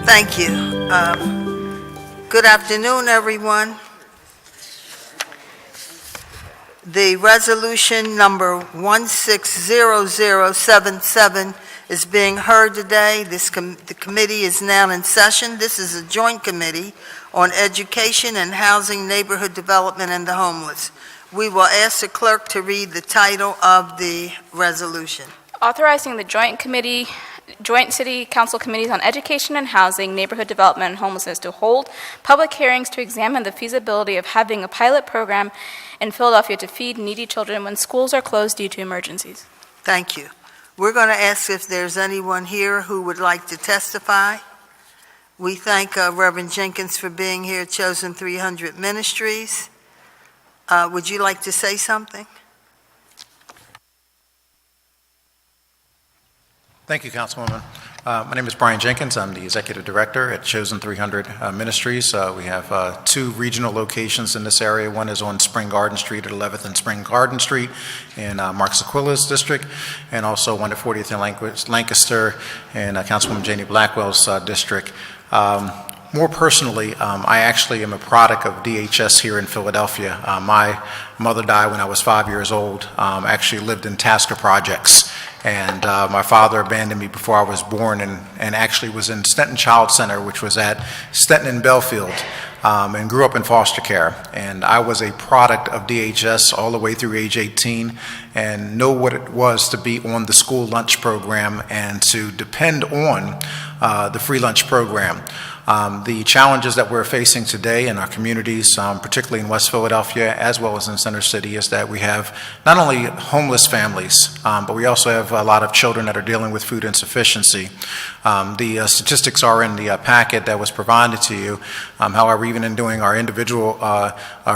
Thank you. Good afternoon, everyone. The resolution number 160077 is being heard today. The committee is now in session. This is a joint committee on education and housing, neighborhood development, and the homeless. We will ask the clerk to read the title of the resolution. Authorizing the Joint City Council Committees on Education and Housing, Neighborhood Development, and Homelessness to hold public hearings to examine the feasibility of having a pilot program in Philadelphia to feed needy children when schools are closed due to emergencies. Thank you. We're going to ask if there's anyone here who would like to testify. We thank Reverend Jenkins for being here, Chosen 300 Ministries. Would you like to say something? Thank you, Councilwoman. My name is Brian Jenkins. I'm the Executive Director at Chosen 300 Ministries. We have two regional locations in this area. One is on Spring Garden Street at 11th and Spring Garden Street in Mark Sequila's district, and also one at 40th and Lancaster in Councilwoman Jannie Blackwell's district. More personally, I actually am a product of DHS here in Philadelphia. My mother died when I was 5 years old. Actually lived in Tasker Projects. And my father abandoned me before I was born and actually was in Stenton Child Center, which was at Stenton and Belfield, and grew up in foster care. And I was a product of DHS all the way through age 18 and know what it was to be on the school lunch program and to depend on the free lunch program. The challenges that we're facing today in our communities, particularly in West Philadelphia as well as in Center City, is that we have not only homeless families, but we also have a lot of children that are dealing with food insufficiency. The statistics are in the packet that was provided to you. However, even in doing our individual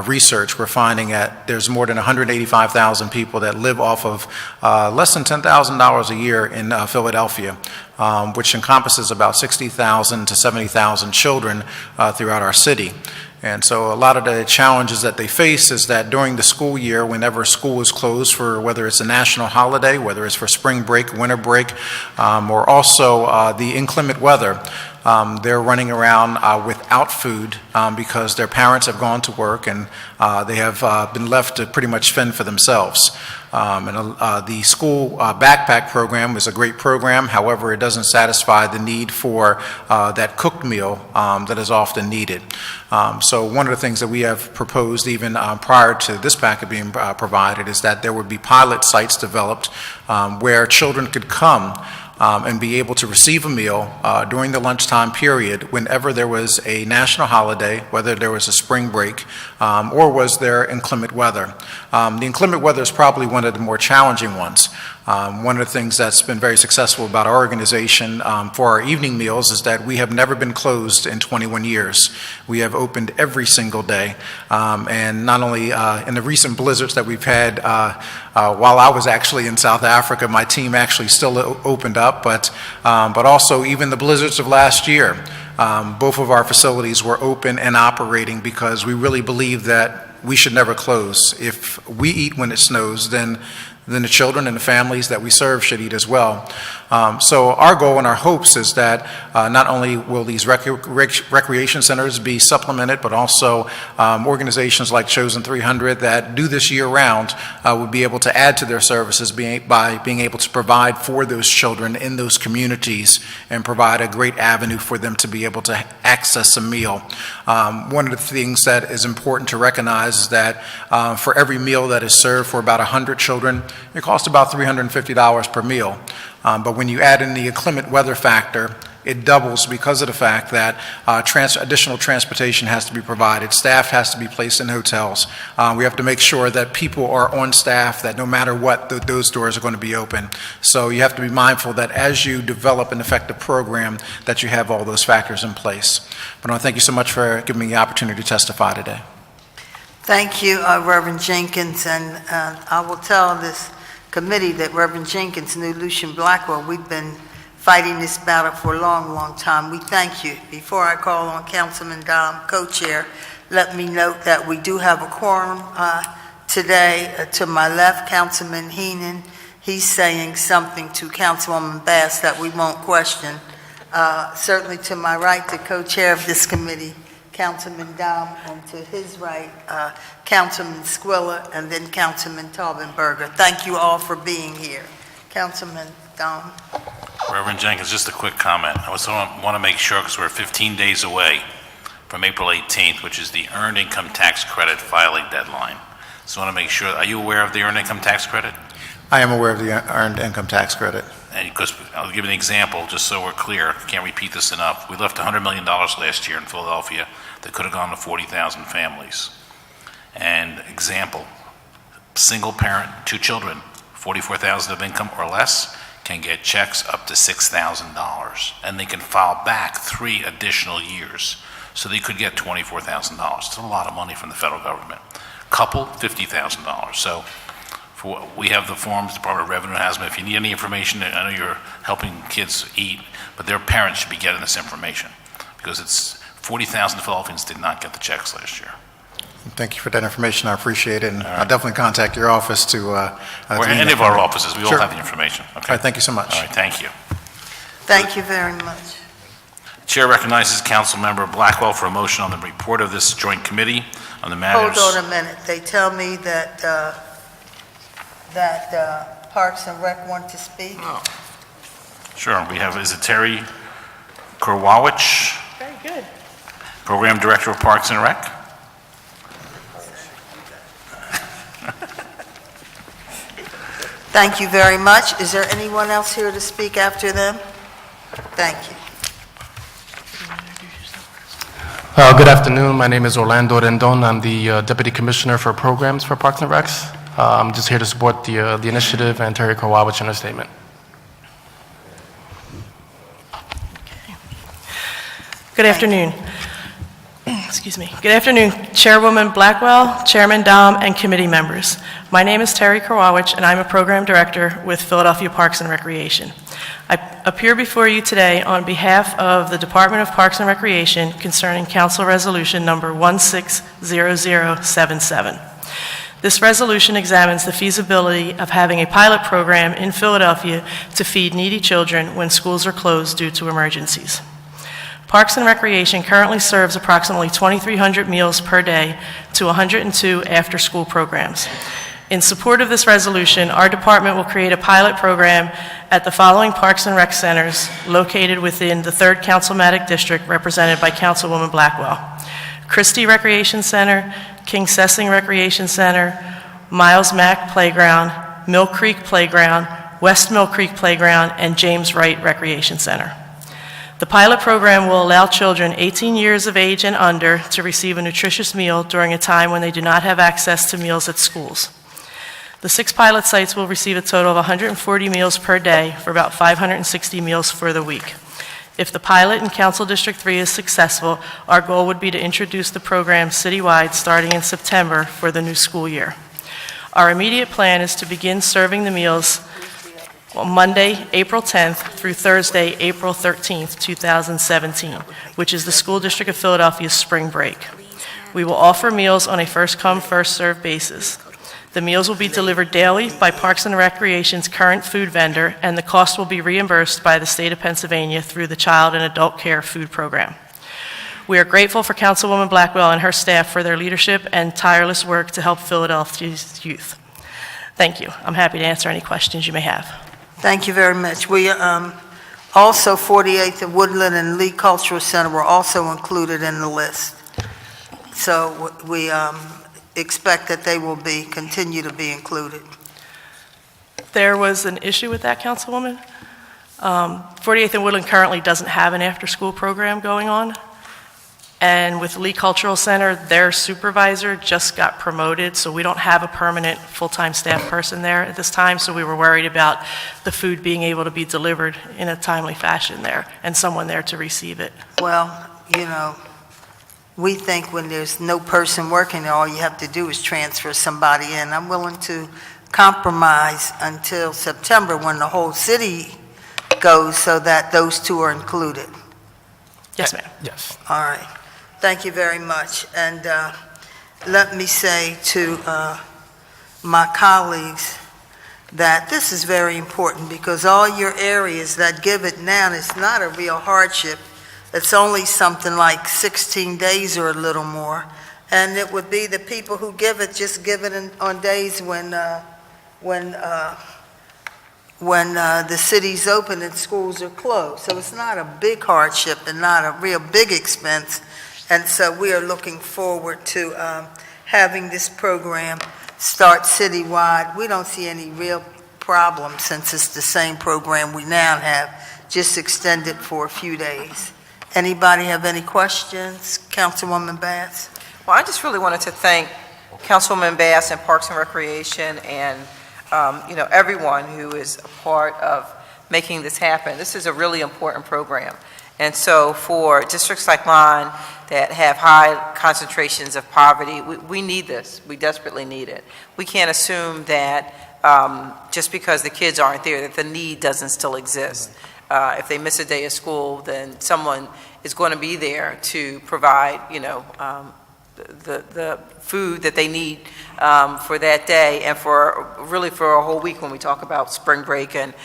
research, we're finding that there's more than 185,000 people that live off of less than $10,000 a year in Philadelphia. Which encompasses about 60,000 to 70,000 children throughout our city. And so a lot of the challenges that they face is that during the school year, whenever school is closed for whether it's a national holiday, whether it's for spring break, winter break, or also the inclement weather, they're running around without food because their parents have gone to work and they have been left to pretty much fend for themselves. The school backpack program is a great program. However, it doesn't satisfy the need for that cooked meal that is often needed. So one of the things that we have proposed even prior to this packet being provided is that there would be pilot sites developed where children could come and be able to receive a meal during the lunchtime period whenever there was a national holiday, whether there was a spring break or was there inclement weather. The inclement weather is probably one of the more challenging ones. One of the things that's been very successful about our organization for our evening meals is that we have never been closed in 21 years. We have opened every single day, and not only in the recent blizzards that we've had while I was actually in South Africa, my team actually still opened up, but also even the blizzards of last year. Both of our facilities were open and operating because we really believe that we should never close. If we eat when it snows, then the children and the families that we serve should eat as well. So our goal and our hopes is that not only will these recreation centers be supplemented, but also organizations like Chosen 300 that do this year-round will be able to add to their services by being able to provide for those children in those communities and provide a great avenue for them to be able to access a meal. One of the things that is important to recognize is that for every meal that is served for about 100 children, it costs about $350 per meal. But when you add in the inclement weather factor, it doubles because of the fact that additional transportation has to be provided. Staff has to be placed in hotels. We have to make sure that people are on staff, that no matter what, those doors are going to be open. So you have to be mindful that as you develop an effective program, that you have all those factors in place. But I want to thank you so much for giving me the opportunity to testify today. Thank you, Reverend Jenkins, and I will tell this committee that Reverend Jenkins knew Lucian Blackwell. We've been fighting this battle for a long, long time. We thank you. Before I call on Councilman Domb, co-chair, let me note that we do have a quorum today. To my left, Councilman Heenan, he's saying something to Councilwoman Bass that we won't question. Certainly to my right, the co-chair of this committee, Councilman Domb, and to his right, Councilman Squilla, and then Councilman Taubenberger. Thank you all for being here. Councilman Domb. Reverend Jenkins, just a quick comment. I also want to make sure, because we're 15 days away from April 18th, which is the Earned Income Tax Credit filing deadline. So I want to make sure, are you aware of the Earned Income Tax Credit? I am aware of the Earned Income Tax Credit. And because, I'll give you an example, just so we're clear, can't repeat this enough. We left $100 million last year in Philadelphia that could have gone to 40,000 families. And example, single parent, 2 children, 44,000 of income or less, can get checks up to $6,000, and they can file back 3 additional years. So they could get $24,000. It's a lot of money from the federal government. Couple, $50,000. So we have the forms, Department of Revenue has them. If you need any information, I know you're helping kids eat, but their parents should be getting this information, because it's 40,000 Philadelphians did not get the checks last year. Thank you for that information. I appreciate it, and I'll definitely contact your office to... or any of our offices. We all have the information. Okay. All right, thank you so much. All right, thank you. Thank you very much. Chair recognizes Councilmember Blackwell for a motion on the report of this joint committee on the matters. Hold on a minute. They tell me that, Parks and Rec want to speak. Oh. Sure. We have, is it Terry Kurwowicz? Very good. Program Director of Parks and Rec. Thank you very much. Is there anyone else here to speak after them? Thank you. Good afternoon. My name is Orlando Rendon. I'm the Deputy Commissioner for Programs for Parks and Recs. I'm just here to support the initiative and Terry Kurwowicz in her statement. Good afternoon. Excuse me. Good afternoon, Chairwoman Blackwell, Chairman Domb, and committee members. My name is Terry Kurwowicz, and I'm a Program Director with Philadelphia Parks and Recreation. I appear before you today on behalf of the Department of Parks and Recreation concerning Council Resolution number 160077. This resolution examines the feasibility of having a pilot program in Philadelphia to feed needy children when schools are closed due to emergencies. Parks and Recreation currently serves approximately 2,300 meals per day to 102 after-school programs. In support of this resolution, our department will create a pilot program at the following Parks and Rec centers located within the 3rd Councilmatic District represented by Councilwoman Blackwell: Christie Recreation Center, King Sessing Recreation Center, Miles Mack Playground, Mill Creek Playground, West Mill Creek Playground, and James Wright Recreation Center. The pilot program will allow children 18 years of age and under to receive a nutritious meal during a time when they do not have access to meals at schools. The 6 pilot sites will receive a total of 140 meals per day for about 560 meals for the week. If the pilot in Council District 3 is successful, our goal would be to introduce the program citywide starting in September for the new school year. Our immediate plan is to begin serving the meals on Monday, April 10th through Thursday, April 13th, 2017, which is the School District of Philadelphia's spring break. We will offer meals on a first-come, first-served basis. The meals will be delivered daily by Parks and Recreation's current food vendor, and the cost will be reimbursed by the state of Pennsylvania through the Child and Adult Care Food Program. We are grateful for Councilwoman Blackwell and her staff for their leadership and tireless work to help Philadelphia's youth. Thank you. I'm happy to answer any questions you may have. Thank you very much. We also 48th and Woodland and Lee Cultural Center were also included in the list. So we expect that they will continue to be included. There was an issue with that, Councilwoman. 48th and Woodland currently doesn't have an after-school program going on. And with Lee Cultural Center, their supervisor just got promoted, so we don't have a permanent full-time staff person there at this time, so we were worried about the food being able to be delivered in a timely fashion there and someone there to receive it. Well, you know, we think when there's no person working there, all you have to do is transfer somebody in. I'm willing to compromise until September when the whole city goes so that those 2 are included. Yes, ma'am. Yes. All right. Thank you very much. And let me say to my colleagues that this is very important because all your areas that give it now, it's not a real hardship. It's only something like 16 days or a little more. And it would be the people who give it, just give it on days when the city's open and schools are closed. So it's not a big hardship and not a real big expense. And so we are looking forward to having this program start citywide. We don't see any real problem since it's the same program we now have, just extended for a few days. Anybody have any questions? Councilwoman Bass? Well, I just really wanted to thank Councilwoman Bass and Parks and Recreation and, everyone who is a part of making this happen. This is a really important program. And so for districts like mine that have high concentrations of poverty, we need this. We desperately need it. We can't assume that just because the kids aren't there, that the need doesn't still exist. If they miss a day of school, then someone is going to be there to provide, the food that they need for that day and for a whole week when we talk about spring break and,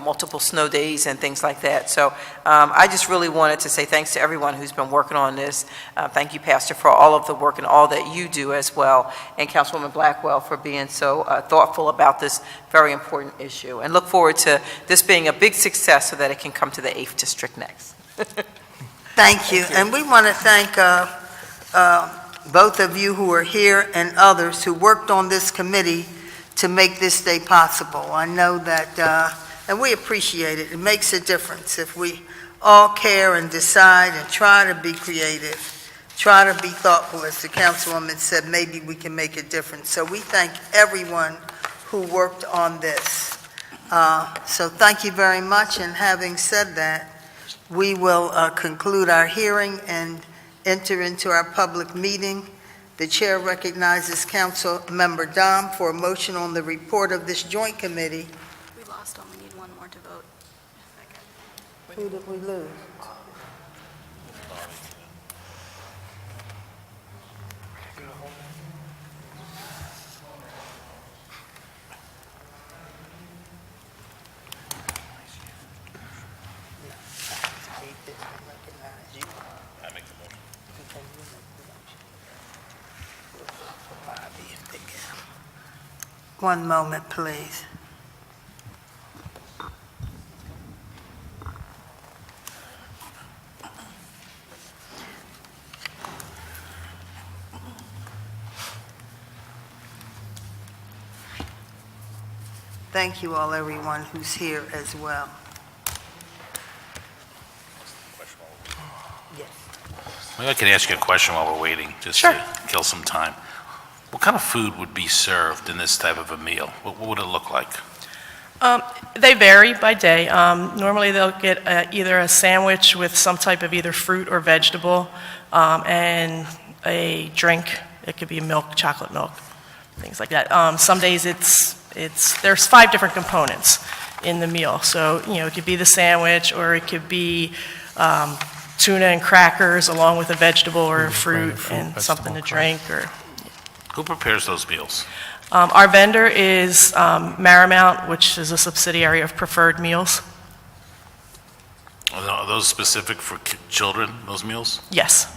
multiple snow days and things like that. So I just really wanted to say thanks to everyone who's been working on this. Thank you, Pastor, for all of the work and all that you do as well, and Councilwoman Blackwell for being so thoughtful about this very important issue. And look forward to this being a big success so that it can come to the 8th District next. Thank you. And we want to thank both of you who are here and others who worked on this committee to make this day possible. I know that, and we appreciate it. It makes a difference if we all care and decide and try to be creative, try to be thoughtful. As the Councilwoman said, maybe we can make a difference. So we thank everyone who worked on this. So thank you very much. And having said that, we will conclude our hearing and enter into our public meeting. The chair recognizes Council Member Domb for a motion on the report of this joint committee. We lost one. We need one more to vote. Who did we lose? One moment, please. Thank you all, everyone who's here as well. Yes. Maybe I could ask you a question while we're waiting, just Sure. to kill some time. What kind of food would be served in this type of a meal? What would it look like? They vary by day. Normally they'll get either a sandwich with some type of either fruit or vegetable and a drink. It could be milk, chocolate milk, things like that. Some days there's 5 different components in the meal. So, it could be the sandwich or it could be tuna and crackers along with a vegetable or a fruit and something to drink. Who prepares those meals? Our vendor is Marymount, which is a subsidiary of Preferred Meals. Are those specific for children, those meals? Yes.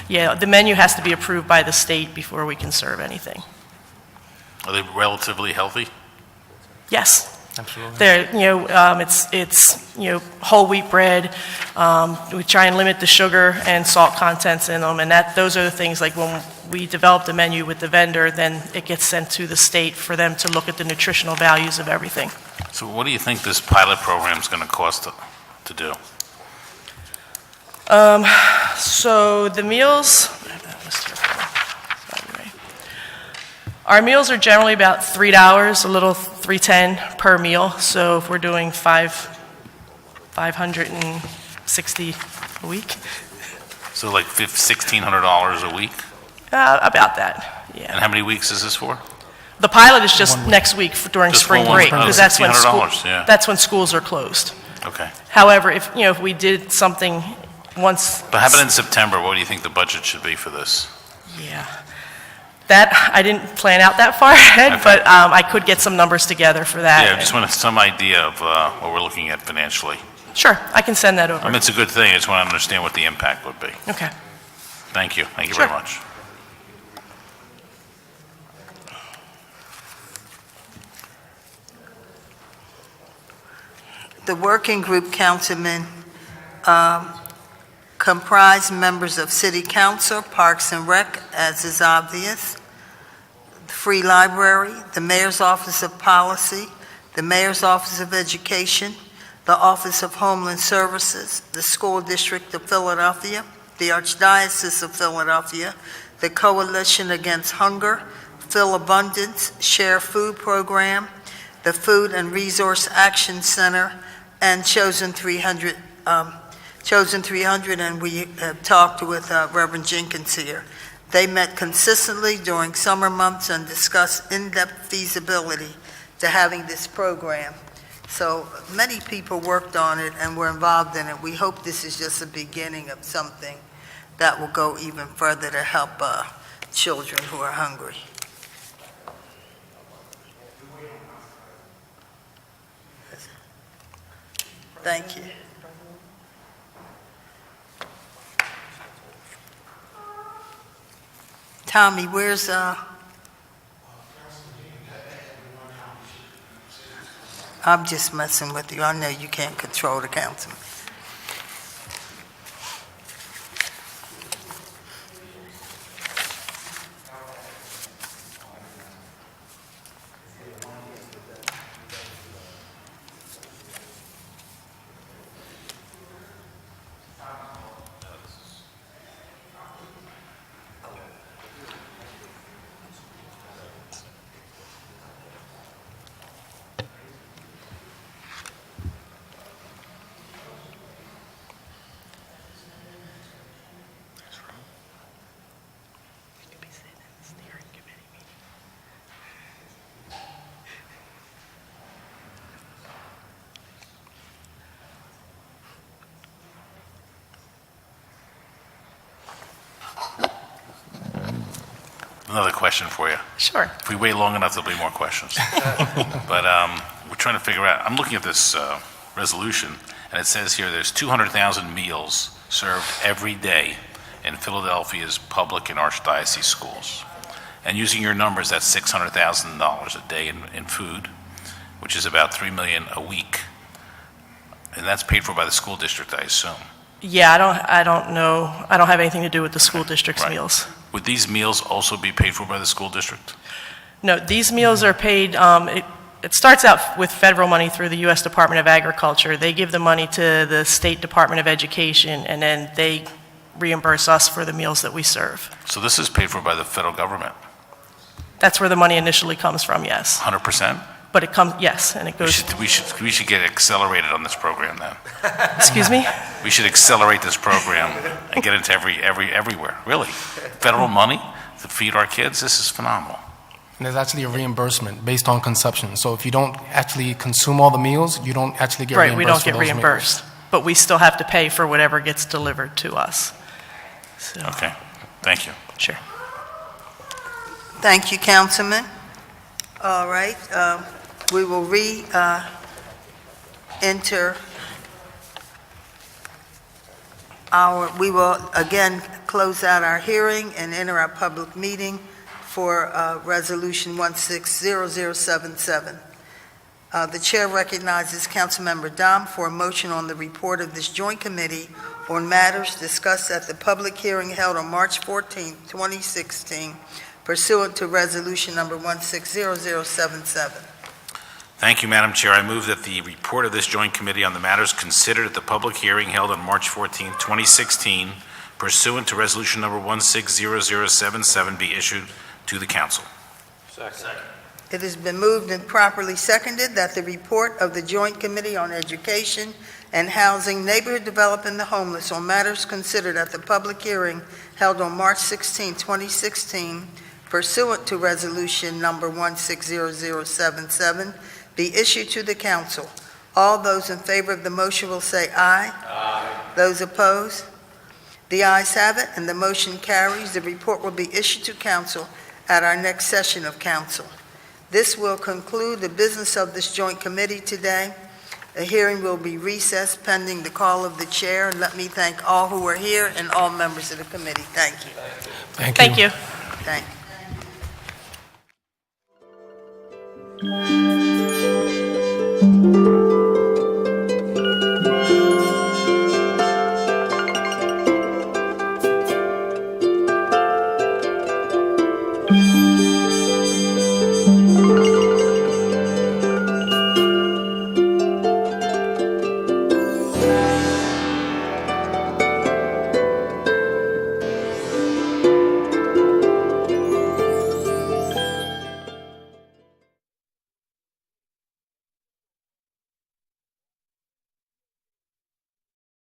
Yeah, the menu has to be approved by the state before we can serve anything. Are they relatively healthy? Yes. Absolutely. They're, it's whole wheat bread. We try and limit the sugar and salt contents in them, and those are the things like when we develop the menu with the vendor, then it gets sent to the state for them to look at the nutritional values of everything. So what do you think this pilot program is going to cost to do? So the meals, our meals are generally about $3, a little $3.10 per meal. So if we're doing 560 a week. So like $1,600 a week? About that, yeah. And how many weeks is this for? The pilot is just next week during Just spring for one break spring. because that's when $1,600, yeah. that's when schools are closed. Okay. However, if we did something once. But how about in September? What do you think the budget should be for this? Yeah. That, I didn't plan out that far ahead, Okay. but I could get some numbers together for that. Yeah, I just wanted some idea of what we're looking at financially. Sure, I can send that over. I mean, it's a good thing, I just want to understand what the impact would be. Okay. Thank you very Sure. much. The working group, Councilman, comprise members of City Council, Parks and Rec, as is obvious, the Free Library, the Mayor's Office of Policy, the Mayor's Office of Education, the Office of Homeland Services, the School District of Philadelphia, the Archdiocese of Philadelphia, the Coalition Against Hunger, Phil Abundance, Share Food Program, the Food and Resource Action Center, and Chosen 300, and we have talked with Reverend Jenkins here. They met consistently during summer months and discussed in-depth feasibility to having this program. So many people worked on it and were involved in it. We hope this is just the beginning of something that will go even further to help children who are hungry. Thank you. Tommy, where's, I'm just messing with you. I know you can't control the councilman. Another question for you. Sure. If we wait long enough, there'll be more questions. But we're trying to figure out, I'm looking at this resolution, and it says here there's 200,000 meals served every day in Philadelphia's public and archdiocese schools. And using your numbers, that's $600,000 a day in food, which is about $3 million a week. And that's paid for by the school district, I assume. Yeah, I don't know. I don't have anything to do with the school district's Right. meals. Would these meals also be paid for by the school district? No, these meals are paid, it starts out with federal money through the U.S. Department of Agriculture. They give the money to the State Department of Education, and then they reimburse us for the meals that we serve. So this is paid for by the federal government, That's where the money initially comes from, yes. 100%? But it comes, yes, and it We goes, should get accelerated on this program then. excuse me? We should accelerate this program and get into everywhere, really. Federal money to feed our kids, this is phenomenal. And there's actually a reimbursement based on consumption. So if you don't actually consume all the meals, you don't actually get Right, reimbursed we don't for get those meals. reimbursed, but we still have to pay for whatever gets delivered to us. So, Okay, thank you. sure. Thank you, Councilman. All right, we will enter we will again close out our hearing and enter our public meeting for Resolution 160077. The chair recognizes Councilmember Domb for a motion on the report of this joint committee on matters discussed at the public hearing held on March 14, 2016, pursuant to Resolution number 160077. Thank you, Madam Chair. I move that the report of this joint committee on the matters considered at the public hearing held on March 14, 2016, pursuant to Resolution number 160077 be issued to the council. It has been moved and properly seconded that the report of the Joint Committee on Education and Housing, Neighborhood Development, and the Homeless on matters considered at the public hearing held on March 16, 2016, pursuant to Resolution number 160077, be issued to the council. All those in favor of the motion will say aye. Aye. Those opposed? The ayes have it, and the motion carries. The report will be issued to council at our next session of council. This will conclude the business of this joint committee today. The hearing will be recessed pending the call of the chair. Let me thank all who are here and all members of the committee. Thank you. Thank you. Thank you.